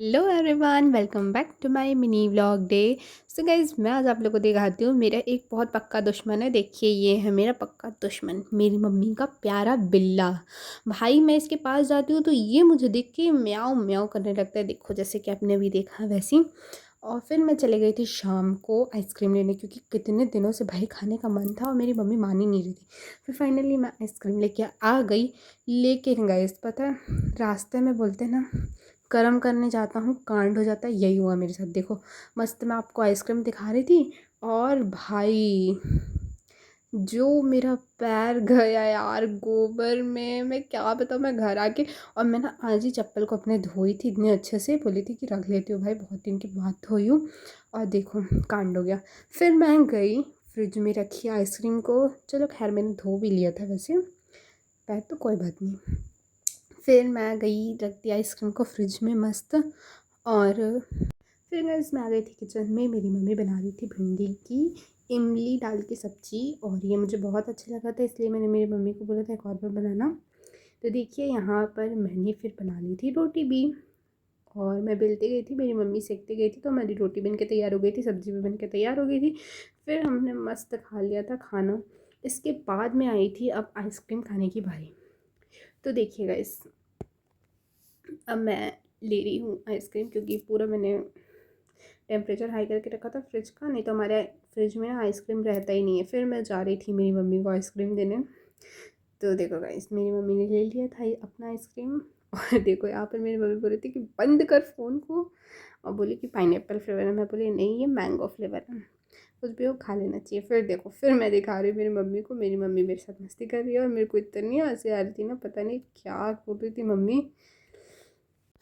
Hello everyone, welcome back to my mini vlog day. So guys, मैं आज आप लोगों को दिखाती हूँ मेरा एक बहुत पक्का दुश्मन है। देखिए, ये है मेरा पक्का दुश्मन, मेरी मम्मी का प्यारा बिल्ला। भाई, मैं इसके पास जाती हूँ तो ये मुझे देख के म्याऊं म्याऊं करने लगता है। देखो, जैसे कि आपने भी देखा वैसी। और फिर मैं चले गई थी शाम को आइसक्रीम लेने, क्योंकि कितने दिनों से भाई खाने का मन था और मेरी मम्मी मान ही नहीं रही थी। फिर फाइनली मैं आइसक्रीम लेके आ गई। लेकिन गाइस, पता है, रास्ते में बोलते हैं ना, कर्म करने जाता हूँ कांड हो जाता है। यही हुआ मेरे साथ। देखो, मस्त मैं आपको आइसक्रीम दिखा रही थी और भाई, जो मेरा पैर गया यार गोबर में, मैं क्या बताऊँ। मैं घर आके, और मैं ना आज ही चप्पल को अपने धोई थी इतने अच्छे से, बोली थी कि रख लेती हूँ भाई, बहुत दिन के बाद धोई हूँ। और देखो, कांड हो गया। फिर मैं गई, फ्रिज में रखी आइसक्रीम को। चलो खैर, मैंने धो भी लिया था वैसे पैर, तो कोई बात नहीं। फिर मैं गई, रख दिया आइसक्रीम को फ्रिज में मस्त। और फिर मैं इसमें आ गई थी किचन में। मेरी मम्मी बना रही थी भिंडी की इमली डाल के सब्जी, और ये मुझे बहुत अच्छा लगा था, इसलिए मैंने मेरी मम्मी को बोला था एक और बार बनाना। तो देखिए, यहाँ पर मैंने फिर बना ली थी रोटी भी, और मैं बेलती गई थी, मेरी मम्मी सेकती गई थी, तो मेरी रोटी बन के तैयार हो गई थी, सब्जी भी बन के तैयार हो गई थी। फिर हमने मस्त खा लिया था खाना। इसके बाद में आई थी अब आइसक्रीम खाने की बारी। तो देखिएगा, अब मैं ले रही हूँ आइसक्रीम, क्योंकि पूरा मैंने टेम्परेचर हाई करके रखा था फ्रिज का, नहीं तो हमारे फ्रिज में ना आइसक्रीम रहता ही नहीं है। फिर मैं जा रही थी मेरी मम्मी को आइसक्रीम देने। तो देखो गाइस, मेरी मम्मी ने ले लिया था अपना आइसक्रीम। और देखो, यहाँ पर मेरी मम्मी बोल रही थी कि बंद कर फ़ोन को, और बोली कि पाइनएप्पल फ्लेवर है। मैं बोली नहीं, ये मैंगो फ्लेवर है, कुछ भी हो खा लेना चाहिए। फिर देखो, फिर मैं दिखा रही हूँ मेरी मम्मी को, मेरी मम्मी मेरे साथ मस्ती कर रही है, और मेरे को इतनी हंसी आ रही थी ना, पता नहीं क्या बोल रही थी मम्मी।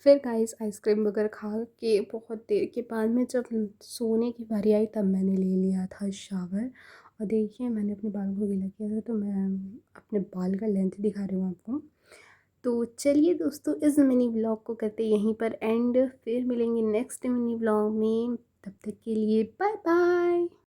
फिर गाइस, आइसक्रीम वगैरह खा के बहुत देर के बाद में जब सोने की बारी आई, तब मैंने ले लिया था शावर। और देखिए, मैंने अपने बाल को गीला किया था, तो मैं अपने बाल का लेंथ दिखा रही हूँ आपको। तो चलिए दोस्तों, इस मिनी व्लॉग को करते यहीं पर एंड। फिर मिलेंगे नेक्स्ट मिनी व्लॉग में, तब तक के लिए बाय बाय।